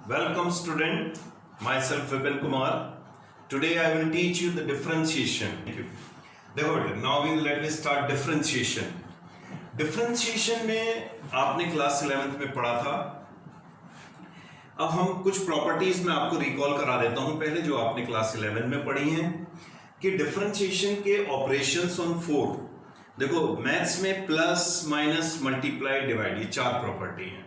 Welcome student, myself Vipin Kumar. Today I will teach you the differentiation. Thank you. देखो बेटे, now let me start differentiation. Differentiation में आपने class 11th में पढ़ा था. अब हम कुछ प्रॉपर्टीज में आपको रिकॉल करा देता हूं पहले जो आपने क्लास 11 में पढ़ी हैं कि डिफरेंशिएशन के ऑपरेशंस ऑन 4. देखो मैथ्स में प्लस माइनस मल्टीप्लाई डिवाइड ये 4 प्रॉपर्टी हैं.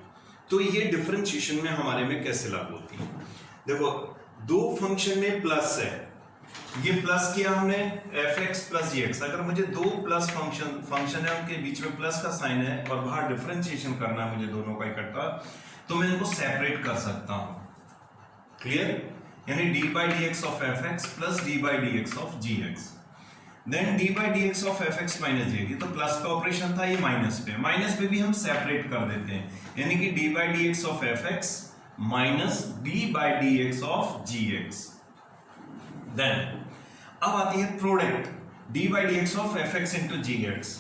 तो ये डिफरेंशिएशन में हमारे में कैसे लागू होती है. देखो दो फंक्शन में प्लस है, ये प्लस किया हमने f(x + gx). अगर मुझे दो प्लस फंक्शन है उनके बीच में प्लस का साइन है और बाहर डिफरेंशिएशन करना है मुझे दोनों का इकट्ठा, तो मैं इनको सेपरेट कर सकता हूं. क्लियर? यानी d/dx of f(x) + d/dx of gx. Then d/dx of f(x - g)। ये तो प्लस का ऑपरेशन था, ये माइनस पे भी हम सेपरेट कर देते हैं, यानी कि d/dx of f(x) - d/dx of gx. Then अब आती है product d/dx of f(x) into gx.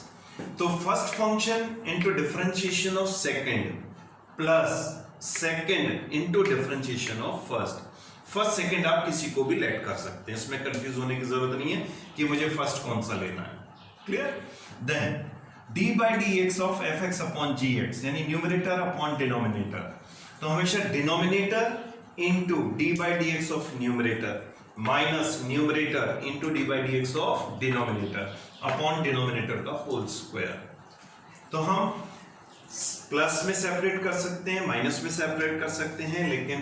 तो first function into differentiation of second plus second into differentiation of first. First second आप किसी को भी लेट कर सकते हैं, इसमें कंफ्यूज होने की जरूरत नहीं है कि मुझे फर्स्ट कौन सा लेना है. Clear? Then d/dx of f(x) upon gx, यानी न्यूमरेटर अपॉन डिनोमिनेटर. तो हमेशा denominator into d/dx of numerator minus numerator into d/dx of denominator upon denominator का होल स्क्वायर. तो हम प्लस में सेपरेट कर सकते हैं, माइनस में सेपरेट कर सकते हैं, लेकिन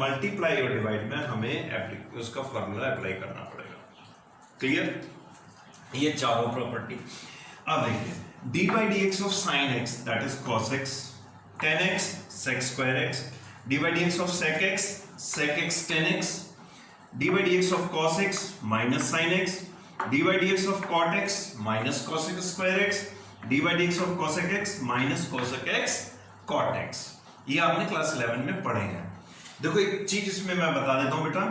मल्टीप्लाई और डिवाइड में हमें उसका फॉर्मूला अप्लाई करना पड़ेगा. क्लियर? ये चारों प्रॉपर्टी. अब देखिए d/dx of sin x that is cos x, tan x sec square x, d/dx of sec x tan x, d/dx of cos x minus sin x, d/dx of cot x minus cosec square x, d/dx of cosec x minus cosec x cot x. ये आपने class 11 में पढ़े हैं. देखो एक चीज इसमें मैं बता देता हूं बेटा,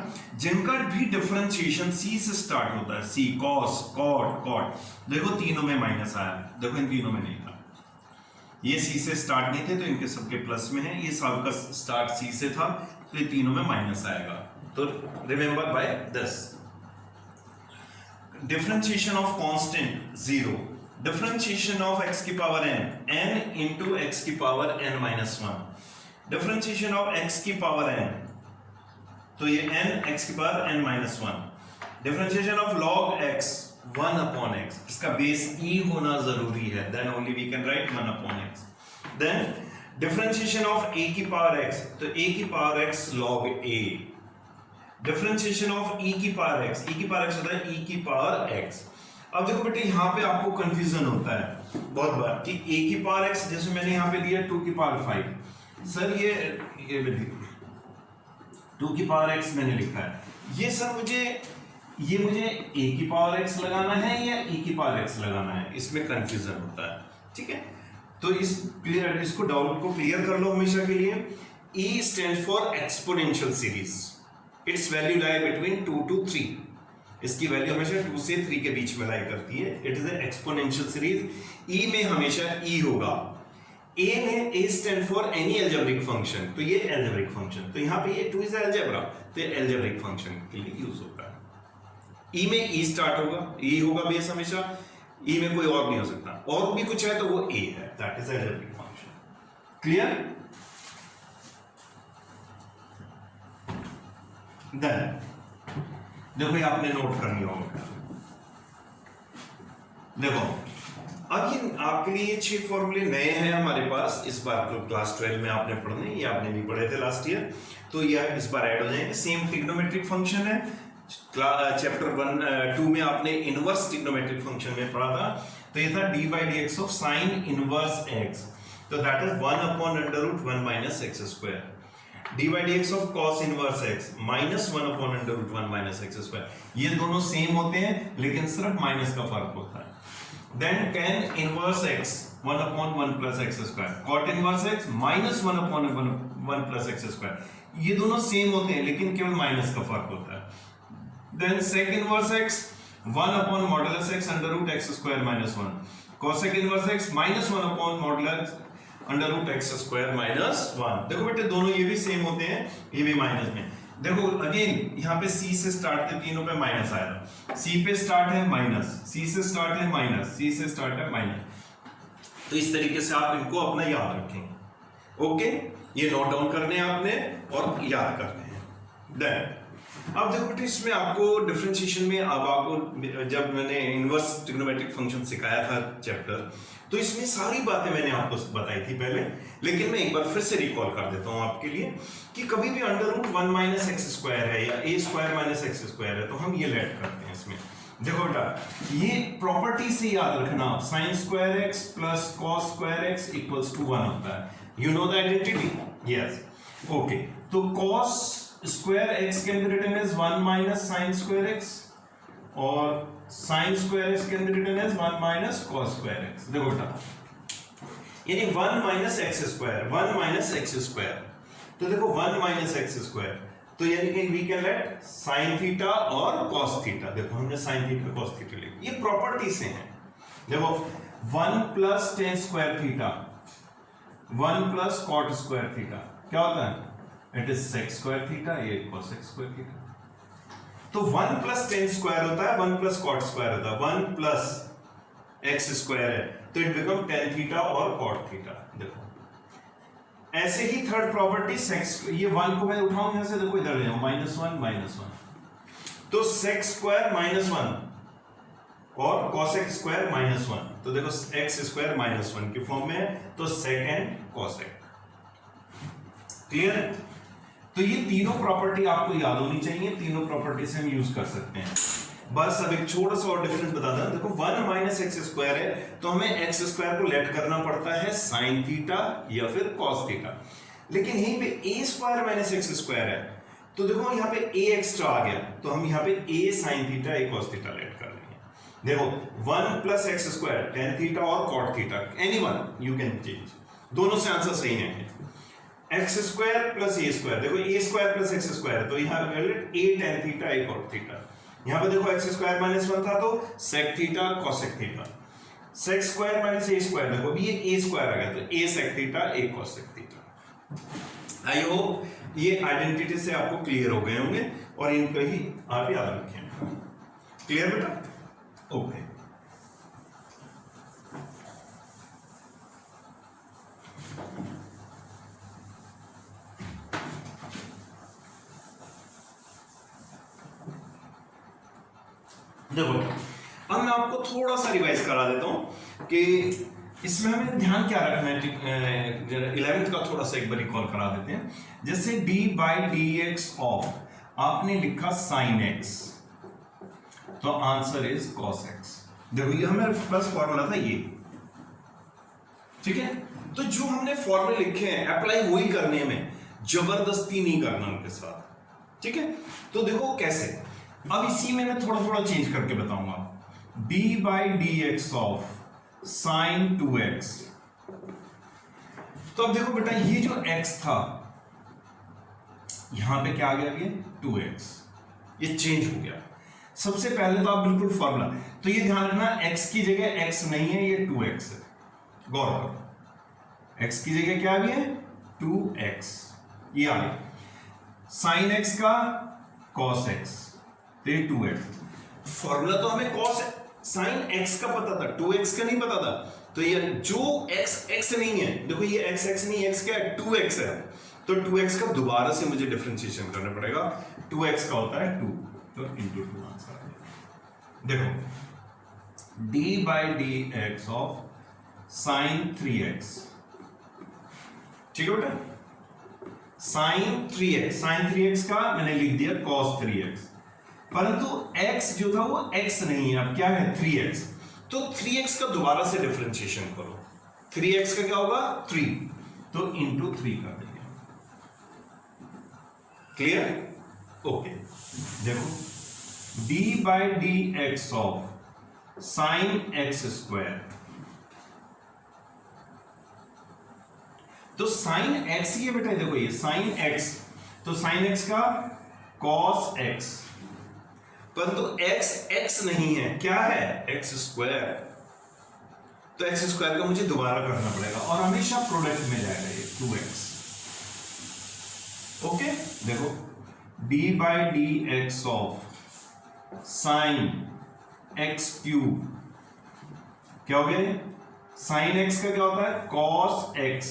जिनका भी डिफरेंशिएशन c से स्टार्ट होता है, c cos cot cot, देखो तीनों में माइनस आया. देखो इन तीनों में नहीं था, ये c से स्टार्ट नहीं थे तो इनके सबके प्लस में है. ये सबका स्टार्ट c से था तो ये तीनों में माइनस आएगा. तो remember by this. Differentiation of constant 0. Differentiation of x की पावर n into x की power n - 1. Differentiation of x की पावर n, तो ये n x की power n - 1. Differentiation of log x 1 upon x, इसका base e होना जरूरी है, then only we can write 1 upon x. then differentiation of a की पावर x, तो a की power x log a. Differentiation of e की power x, e की power x होता है e की पावर x. अब देखो बेटे यहाँ पे आपको कंफ्यूजन होता है बहुत बार कि a की पावर x, जैसे मैंने यहाँ पे दिया 2 की पावर 5. सर ये 2 की पावर x मैंने लिखा है, ये सर मुझे a की पावर x लगाना है या e की पावर x लगाना है, इसमें कंफ्यूजन होता है. ठीक है, तो इसको डाउट को क्लियर कर लो हमेशा के लिए. e stand for exponential series. It's value lie between 2 to 3. इसकी वैल्यू हमेशा 2 से 3 के बीच में लाई करती है. It is a exponential series. e में हमेशा e होगा. a में a stand for any algebraic function, तो ये एल्जेब्रिक फंक्शन, तो यहाँ पे ये 2 इज एल्जेब्रा, तो ये एल्जेब्रिक फंक्शन के लिए यूज होता है. e में e स्टार्ट होगा, e होगा बेस हमेशा, e में कोई और नहीं हो सकता. और भी कुछ है तो वो a है, that is algebraic function. Clear? Then देखो ये आपने नोट करनी होगा. देखो अब ये आपके लिए ये 6 फॉर्मूले नए हैं हमारे पास. इस बार क्लास 12 में आपने पढ़ने, ये आपने भी पढ़े थे लास्ट ईयर, तो ये इस बार ऐड हो जाएंगे. सेम ट्रिग्नोमेट्रिक फंक्शन है. चैप्टर 2 में आपने इनवर्स ट्रिग्नोमेट्रिक फंक्शन में पढ़ा था, तो ये था d/dx of sin inverse x, तो that is 1 upon √1 minus x square. d/dx of cos inverse x minus 1 upon √1 minus x square. ये दोनों सेम होते हैं लेकिन सिर्फ माइनस का फर्क होता है. then tan inverse x 1 upon 1 plus x square. cot inverse x minus 1 upon 1 plus x square. ये दोनों सेम होते हैं लेकिन केवल माइनस का फर्क होता है. then sec inverse x 1 upon modulus x under root x square minus 1. cosec inverse x minus 1 upon modulus under root x square minus 1। देखो बेटे दोनों ये भी सेम होते हैं, ये भी माइनस में। देखो अगेन यहाँ पे सी से स्टार्ट थे, तीनों पे माइनस आया था। सी पे स्टार्ट है माइनस, सी से स्टार्ट है माइनस, सी से स्टार्ट है माइनस। तो इस तरीके से आप इनको अपना याद रखेंगे। ओके, ये नोट डाउन करने हैं आपने और याद करने हैं। देन अब देखो बेटे इसमें आपको डिफरेंशिएशन में, अब आपको जब मैंने इनवर्स ट्रिग्नोमेट्रिक फंक्शन सिखाया था चैप्टर, तो इसमें सारी बातें मैंने आपको बताई थी पहले, लेकिन मैं एक बार फिर से रिकॉल कर देता हूं आपके लिए कि कभी भी under root 1 minus x square है या a square minus x square है तो हम ये लेट करते हैं इसमें। देखो बेटा ये प्रॉपर्टी से याद रखना, sine square X plus cos square X equals to 1 होता है। You know the identity? Yes. Okay, तो cos square X can be written as 1 minus sine square X और sine square X can be written as 1 minus cos square X. देखो बेटा यानी 1 minus x square, 1 minus x square, तो देखो 1 minus x square, तो यानी कि we can let sine theta और कॉस थीटा। देखो हमने साइन थीटा कॉस थीटा लिखा, ये प्रॉपर्टी से है। देखो 1 plus tan square theta, 1 plus cot square theta क्या होता है? It is sec square theta, ये कोसेक स्क्वायर थीटा। तो 1 प्लस टेन स्क्वायर होता है, 1 प्लस कॉट स्क्वायर होता है, 1 प्लस एक्स स्क्वायर है तो इट बिकम टेन थीटा और कॉट थीटा। देखो ऐसे ही थर्ड प्रॉपर्टी सेक्स, ये 1 को मैं उठाऊं यहां से, देखो इधर ले जाऊं, -1 -1, तो सेक स्क्वायर -1 और कॉसेक स्क्वायर -1, तो देखो एक्स स्क्वायर -1 की फॉर्म में है, तो सेक एंड कॉसेक। क्लियर? तो ये तीनों प्रॉपर्टी आपको याद होनी चाहिए, तीनों प्रॉपर्टी से हम यूज कर सकते हैं। बस अब एक छोटा सा और डिफरेंस बता दें। देखो 1 माइनस एक्स स्क्वायर है तो हमें एक्स स्क्वायर को लेट करना पड़ता है साइन थीटा या फिर कॉस थीटा, लेकिन यहीं पे ए स्क्वायर माइनस एक्स स्क्वायर है तो देखो यहाँ पे ए एक्स्ट्रा आ गया, तो हम यहाँ पे A sine theta A cos theta let कर लेंगे। देखो 1 plus X square tan theta और cot theta, anyone you can change, दोनों से आंसर सही है। X square plus A square, देखो A square plus X square, तो यहाँ पे A tan theta A cot theta. यहाँ पे देखो एक्स स्क्वायर -1 था तो sec theta cosec theta, sec square minus A square, देखो अभी ये ए स्क्वायर आ गया तो A sec theta A cosec theta. I hope ये आइडेंटिटी से आपको क्लियर हो गए होंगे और इनको ही आप याद रखें। क्लियर बेटा? ओके। देखो अब मैं आपको थोड़ा सा रिवाइज करा देता हूं कि इसमें हमें ध्यान क्या रखना है। 11th का थोड़ा सा एक बार रिकॉल करा देते हैं। जैसे d by D x of आपने लिखा साइन एक्स, तो आंसर इज कॉस एक्स। देखो ये हमारे पास फॉर्मूला था ये, ठीक है? तो जो हमने फॉर्मूले लिखे हैं अप्लाई वही करने में, जबरदस्ती नहीं करना उनके साथ, ठीक है? तो देखो कैसे, अब इसी में मैं थोड़ा थोड़ा चेंज करके बताऊंगा। d by D x of sign 2x, तो अब देखो बेटा ये जो x था यहां पे क्या आ गया, ये 2x, ये चेंज हो गया। सबसे पहले तो आप बिल्कुल फॉर्मूला, तो ये ध्यान रखना x की जगह x नहीं है, ये 2x है। गौर करो, x की जगह क्या आ गया, 2x, ये आ गया। साइन x का cos x, तो ये 2x। फॉर्मूला तो हमें cos साइन x का पता था, 2x का नहीं पता था, तो ये जो x x नहीं है, देखो ये x x नहीं, x क्या है, 2x है, तो 2x का दोबारा से मुझे डिफरेंशिएशन करना पड़ेगा। 2x का होता है 2, तो इंटू 2 आंसर आ गया। देखो d by D x of sign 3x, ठीक है बेटा? साइन 3x का मैंने लिख दिया cos 3x, परंतु x जो था वो x नहीं है, अब क्या है 3x, तो 3x का दोबारा से डिफरेंशिएशन करो। 3x का क्या होगा 3, तो इंटू 3 कर देंगे। क्लियर? ओके। देखो d by D x of sign x square, तो साइन x ही है बेटा, देखो ये साइन x, तो साइन x का cos x, परंतु x x नहीं है, क्या है x स्क्वायर, तो एक्स स्क्वायर का मुझे दोबारा करना पड़ेगा और हमेशा प्रोडक्ट में जाएगा ये 2x। ओके, देखो d by D x of sine x cube क्या हो गया? साइन एक्स का क्या होता है? Cos x.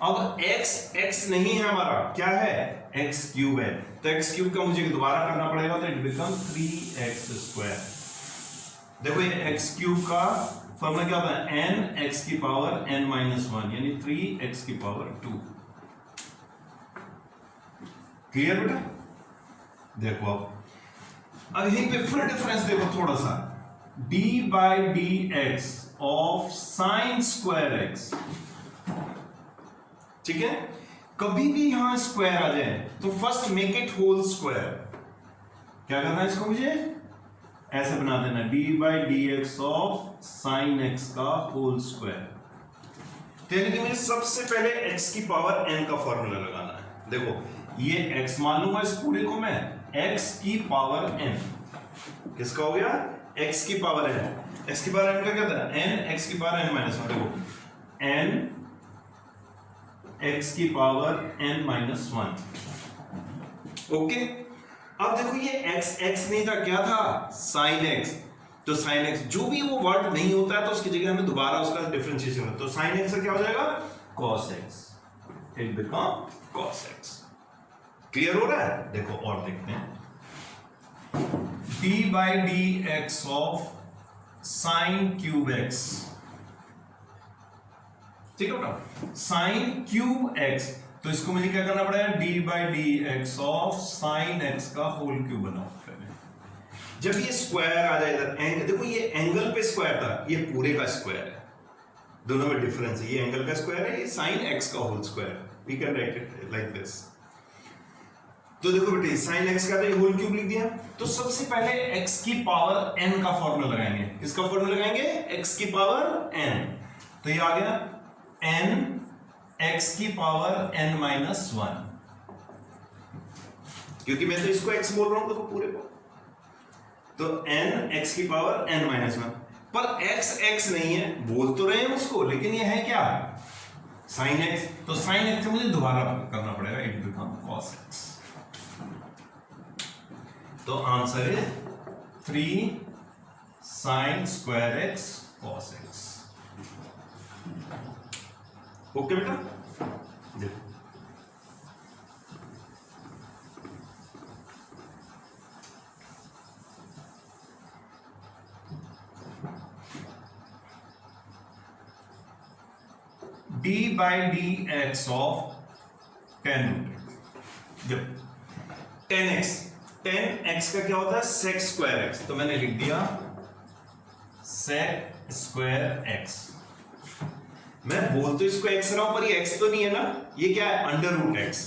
अब x नहीं है हमारा, क्या है? x क्यूब है, तो x क्यूब का मुझे दोबारा करना पड़ेगा, तो इट बिकम 3x स्क्वायर। देखो ये x क्यूब का फॉर्मूला क्या होता है? n x की पावर n माइनस 1 यानी 3x की पावर 2। क्लियर बेटा? देखो अब यहीं पे फिर डिफरेंस देखो थोड़ा सा, d by D x of sign square x। ठीक है, कभी भी यहां स्क्वायर आ जाए तो first make it whole square. क्या करना है इसको? मुझे ऐसे बना देना, d by D x of sine x का होल स्क्वायर। तो यानी कि मुझे सबसे पहले x की पावर n का फॉर्मूला लगाना है। देखो ये x मान लूंगा इस पूरे को मैं, x की पावर n। किसका हो गया? x की पावर n। x की पावर n का क्या था? n x की पावर n माइनस 1। देखो n x की पावर n माइनस 1। ओके, अब देखो ये x नहीं था, क्या था? Sine x। तो साइन x जो भी वो वर्ड नहीं होता है तो उसकी जगह हमें दोबारा उसका डिफरेंशिएशन होता है, तो साइन x का क्या हो जाएगा? cos x। It become cos x। Clear हो रहा है? देखो और देखते हैं, d by D x of sine cube x। ठीक है बेटा, साइन क्यूब x, तो इसको मुझे क्या करना पड़ेगा? d by D x of sign x का होल क्यूब बनाओ। जब ये स्क्वायर आ जाए इधर, एंगल देखो ये एंगल पे स्क्वायर था, ये पूरे का स्क्वायर है, दोनों में डिफरेंस है। ये एंगल का स्क्वायर है, ये साइन x का whole square. We can write it like this. तो देखो बेटे साइन x का तो ये होल क्यूब लिख दिया, तो सबसे पहले x की पावर n का फॉर्मूला लगाएंगे। किसका फॉर्मूला लगाएंगे? x की पावर n। तो ये आ गया n x की पावर n माइनस 1, क्योंकि मैं तो इसको x बोल रहा हूं, देखो पूरे को, तो n x की पावर n माइनस 1। पर x नहीं है, बोल तो रहे हैं उसको, लेकिन ये है क्या? Sine x। तो साइन x से मुझे दोबारा करना पड़ेगा, इट बिकम cos x। तो आंसर है 3 sine square x cos x। Okay बेटा, देखो d by D x of 10 जब 10x का क्या होता है? sec square x। तो मैंने लिख दिया sec स्क्वायर x। मैं बोल तो इसको x रहा हूं, पर ये x तो नहीं है ना, ये क्या है? Under root x।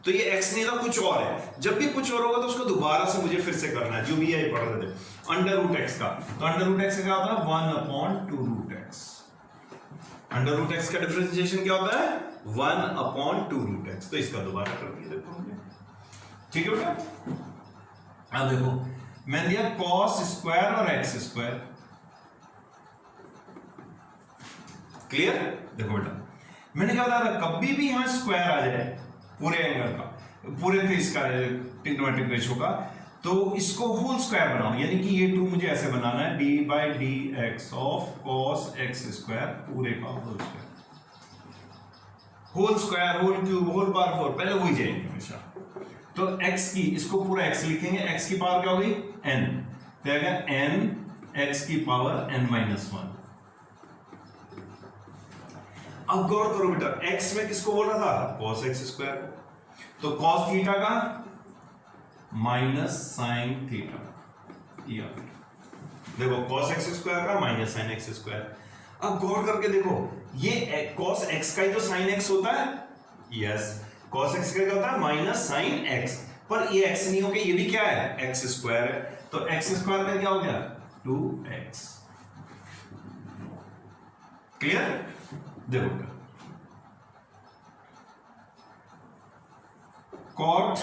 तो ये x नहीं था, कुछ और है। जब भी कुछ और होगा तो उसको दोबारा से मुझे फिर से करना है, जो भी है पढ़ रहे थे अंडर रूट x का। तो अंडर रूट x का क्या होता है? 1/2 root x। Under root x का डिफरेंशिएशन क्या होता है? 1/2 रूट x। तो इसका दोबारा कर दिया, देखो हमने। ठीक है बेटा, अब देखो मैंने दिया cos स्क्वायर और x स्क्वायर। क्लियर? देखो बेटा, मैंने क्या बताया था, कभी भी यहां स्क्वायर आ जाए पूरे एंगल का, पूरे फेस का ट्रिग्नोमेट्रिक रेशियो का, तो इसको होल स्क्वायर बनाओ। यानी कि ये 2 मुझे ऐसे बनाना है, d by D x of cos x square पूरे का whole square. Whole square, whole cube, whole power 4, पहले वही जाएंगे हमेशा। तो x की, इसको पूरा x लिखेंगे, x की पावर क्या होगी? n। तो आएगा n x की पावर n माइनस 1। अब गौर करो बेटा, x में किसको बोल रहा था? cos x square. तो cos थीटा का माइनस साइन थीटा। देखो cos x स्क्वायर का माइनस साइन x स्क्वायर। अब गौर करके देखो, ये cos x का ही तो साइन x होता है। यस, cos x का क्या होता है? Minus sine x। पर ये x नहीं हो गया, ये भी क्या है? x स्क्वायर है। तो x स्क्वायर का क्या हो गया? 2x। क्लियर? देखो cot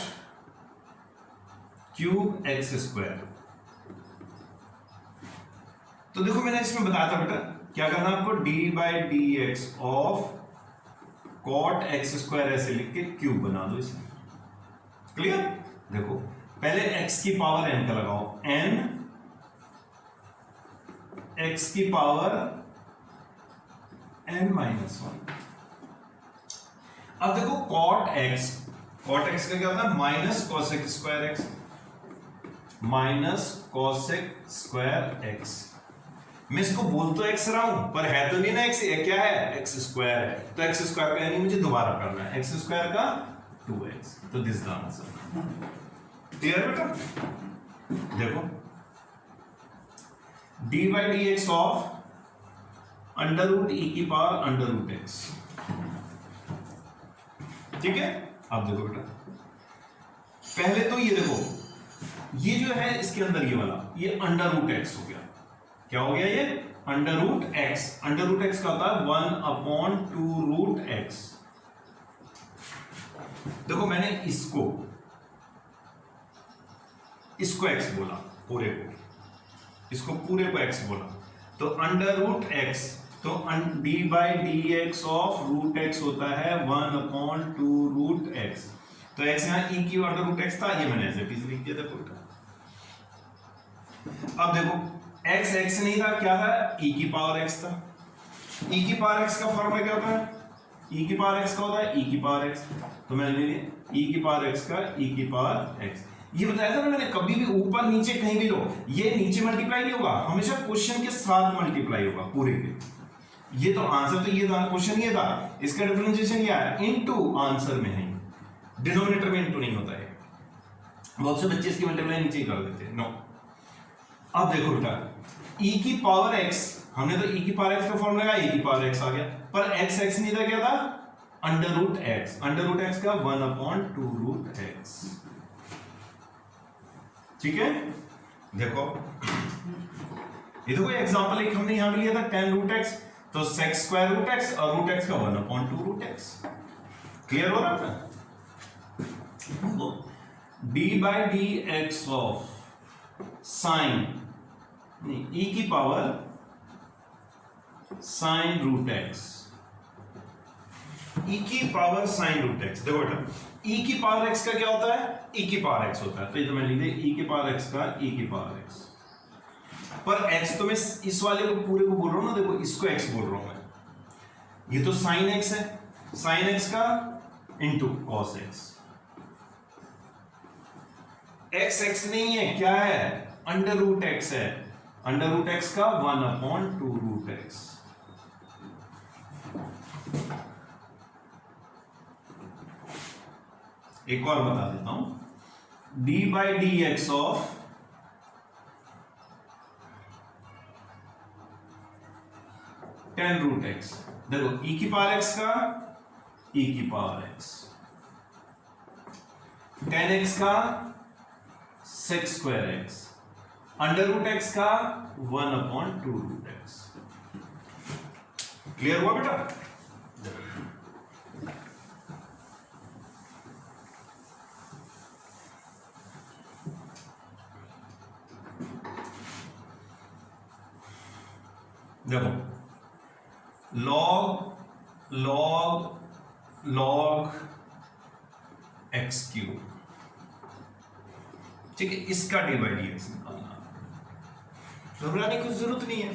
क्यूब x स्क्वायर। तो देखो मैंने इसमें बताया था बेटा, क्या करना आपको, d by D x of cot x square ऐसे लिख के क्यूब बना दो इसे। क्लियर? देखो पहले x की पावर n का लगाओ, n x की पावर n माइनस 1। अब देखो कॉट x का क्या होता है, minus cosec square x, minus cosec square x. मैं इसको बोल तो x रहा हूं पर है तो नहीं ना x, क्या है, x स्क्वायर है, तो x स्क्वायर का यानी मुझे दोबारा करना है, x स्क्वायर का 2x, तो दिस द आंसर। क्लियर बेटा? देखो D by D x of under root E की पावर अंडर रूट एक्स। ठीक है? अब देखो बेटा, पहले तो ये देखो, ये जो है इसके अंदर ये वाला, ये अंडर रूट एक्स हो गया। क्या हो गया ये, under root x. Under root x का होता है 1/2 रूट एक्स। देखो मैंने इसको एक्स बोला, पूरे को, इसको पूरे को एक्स बोला, तो अंडर रूट एक्स, तो d by D x of root x होता है 1/2 रूट एक्स। तो एक्स यहां ई की अंडर रूट एक्स था, ये मैंने ऐसे पीछे लिख दिया। देखो अब देखो x x नहीं था, क्या था, e की पावर x था। e की पावर x का फॉर्मूला क्या होता है, e की पावर x का होता है e की पावर x। तो मैंने ले लिया e की पावर x का e की पावर x। ये बताया था ना मैंने, कभी भी ऊपर नीचे कहीं भी लो, ये नीचे मल्टीप्लाई नहीं होगा, हमेशा क्वेश्चन के साथ मल्टीप्लाई होगा पूरे के। ये तो आंसर तो ये था, क्वेश्चन ये था, इसका डिफरेंशिएशन क्या है, इनटू आंसर में है, डिनोमिनेटर में इनटू नहीं होता है। बहुत से बच्चे इसकी मल्टीप्लाई नीचे ही कर देते हैं, नो। अब देखो बेटा, e की पावर x, हमने तो e की पावर x का फॉर्मूला लगाया, e की पावर x आ गया, पर x x नहीं था, क्या था, under root x। Under root x का 1/2 रूट x। ठीक है? देखो ये देखो एग्जांपल एक हमने यहां पे लिया था 10 रूट x, तो sec स्क्वायर रूट x और रूट x का 1/2 रूट x। क्लियर हो रहा है? d by D x of sine e की power sine root x, e की पावर साइन रूट एक्स। देखो बेटा, e की पावर x का क्या होता है, e की पावर x होता है, तो ये तो मैं लिख दिया e की पावर x का e की पावर x। पर x तो मैं इस वाले को पूरे को बोल रहा हूं ना, देखो इसको x बोल रहा हूं मैं, ये तो साइन x है, साइन x का इंटू कॉस x। x नहीं है, क्या है, अंडर रूट x है, अंडर रूट x का 1/2 रूट x। एक और बता देता हूं, d by D x of tan root x. देखो e की पावर x का e की पावर x, 10x का sec square x, under root x का 1/2 रूट x। क्लियर हुआ बेटा? देखो log log log x cube, ठीक है, इसका डी बाई डी एक्स निकालना, घबराने की जरूरत नहीं है।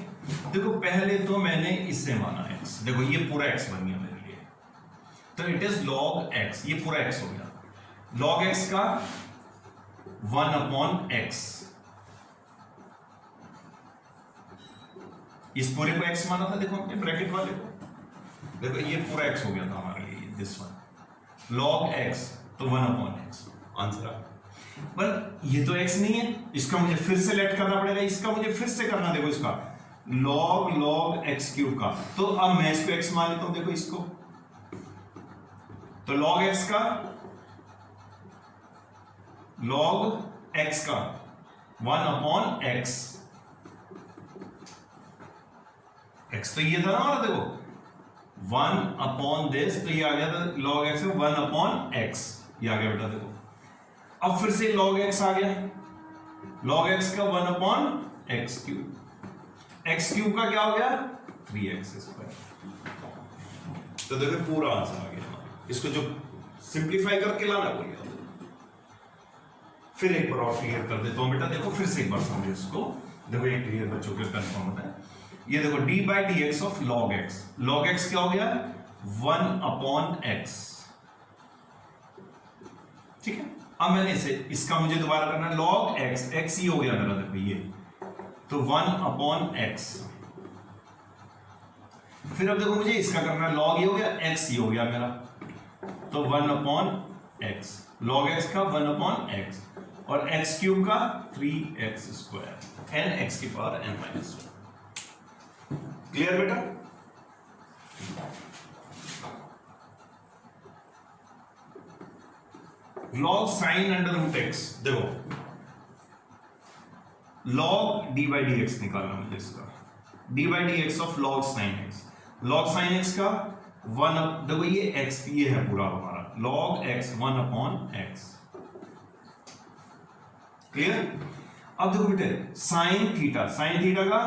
देखो पहले तो मैंने इसे माना x, देखो ये पूरा x बन गया मेरे लिए, तो इट इज log x, ये पूरा x हो गया, log x का 1/x, इस पूरे को x माना था, देखो अपने ब्रैकेट वाले को, देखो ये पूरा x हो गया था हमारे लिए, दिस वन log x, तो 1/x आंसर आ। पर ये तो x नहीं है, इसका मुझे फिर से लेट करना पड़ेगा, इसका मुझे फिर से करना, देखो इसका log x क्यूब का, तो अब मैं इसको x मान लेता हूं, देखो इसको, तो log x का log x का 1/x, x तो ये था ना हमारा, देखो 1/this, तो ये आ गया था log x का 1/x, ये आ गया बेटा। देखो अब फिर से log x आ गया, log x का 1/x क्यूब, x क्यूब का क्या हो गया 3x²। तो देखो पूरा आंसर आ गया। इसको जो सिंप्लीफाई करके लाना बोलिए, फिर एक बार और क्लियर कर देता हूं बेटा। देखो फिर से एक बार समझो इसको। देखो ये क्लियर बच्चों के कंफर्म होता है। ये देखो d/dx of log x। log x क्या हो गया? 1/x। ठीक है, अब मैंने इसका मुझे दोबारा करना है। log x, x ही हो गया मेरा, देखो ये तो 1/x। फिर अब देखो मुझे इसका करना है, log ये हो गया, x ही हो गया मेरा, तो 1/x। log x का 1/x और x³ का 3x², n x की पावर n-1। क्लियर बेटा? log sin √x, देखो log d/dx निकालना मुझे इसका, d/dx of log sin x। log sin x का 1, देखो ये x, ये है पूरा हमारा log x 1/x। क्लियर? अब देखो बेटे sin थीटा का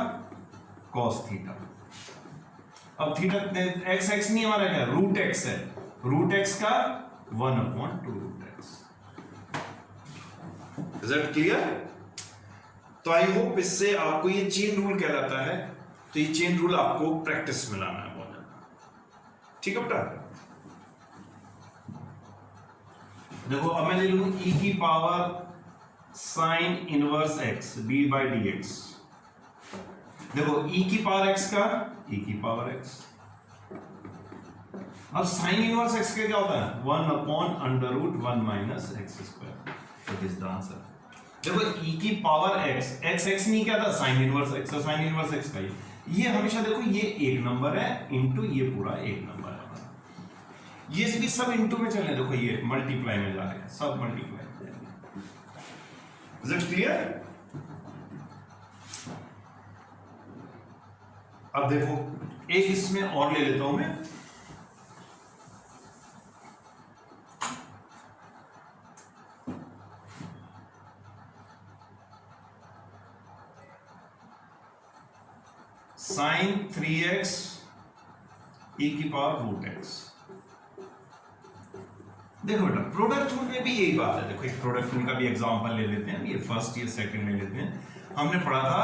cos थीटा। अब थीटा x नहीं हमारा क्या, √x है, √x का 1/√x। Is that clear? तो आई होप इससे आपको ये चेन रूल कहलाता है, तो ये चेन रूल आपको प्रैक्टिस में लाना है बहुत ज्यादा। ठीक है बेटा? देखो अब मैं ले लूं e की power sin inverse x d/dx। देखो e की पावर x का e की पावर x। अब sin इनवर्स x का क्या होता है? 1/√1 - x²। That is the answer। देखो e की पावर x नहीं क्या था, sin इनवर्स x, तो sin इनवर्स x का ये हमेशा देखो ये एक नंबर है इनटू ये पूरा एक नंबर है। ये भी सब इनटू में चल रहे हैं, देखो ये मल्टीप्लाई में जा रहे हैं, सब मल्टीप्लाई में जाएंगे। Is it clear? अब देखो एक इसमें और ले लेता हूं मैं। sin 3x e की पावर √x। देखो बेटा प्रोडक्ट रूल में भी यही बात है। देखो एक प्रोडक्ट रूल का भी एग्जांपल ले लेते हैं, ये फर्स्ट या सेकंड ले लेते हैं। हमने पढ़ा था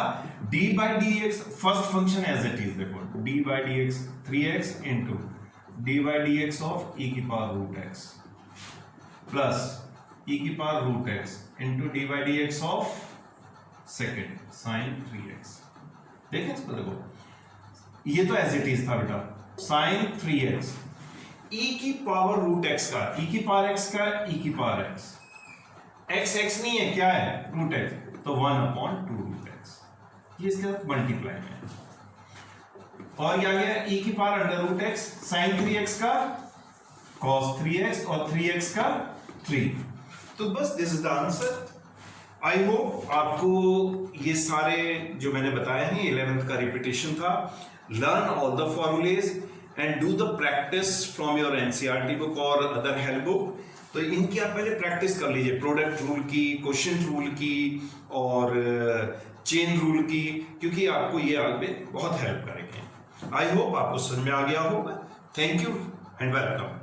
d/dx first function as it is, देखो d/dx 3x into d/dx of e की पावर √x प्लस e की power √x into d/dx of second sin 3x। देखें इसको, देखो ये तो एज इट इज था बेटा, sin 3x e की पावर √x का, e की पावर x का e की पावर x, x नहीं है, क्या है √x, तो 1/2√x। ये इसके साथ मल्टीप्लाई में, और ये आ गया e की पावर √x sin 3x का cos 3x और 3x का 3। तो बस this is the answer. I hope आपको ये सारे जो मैंने बताए हैं 11th का रिपीटेशन था। Learn all the formulas and do the practice from your NCERT book और अदर हेल्प बुक। तो इनकी आप पहले प्रैक्टिस कर लीजिए, प्रोडक्ट रूल की, क्वेश्चन रूल की और चेन रूल की, क्योंकि आपको ये आगे बहुत हेल्प करेंगे। आई होप आपको समझ में आ गया होगा। Thank you and welcome.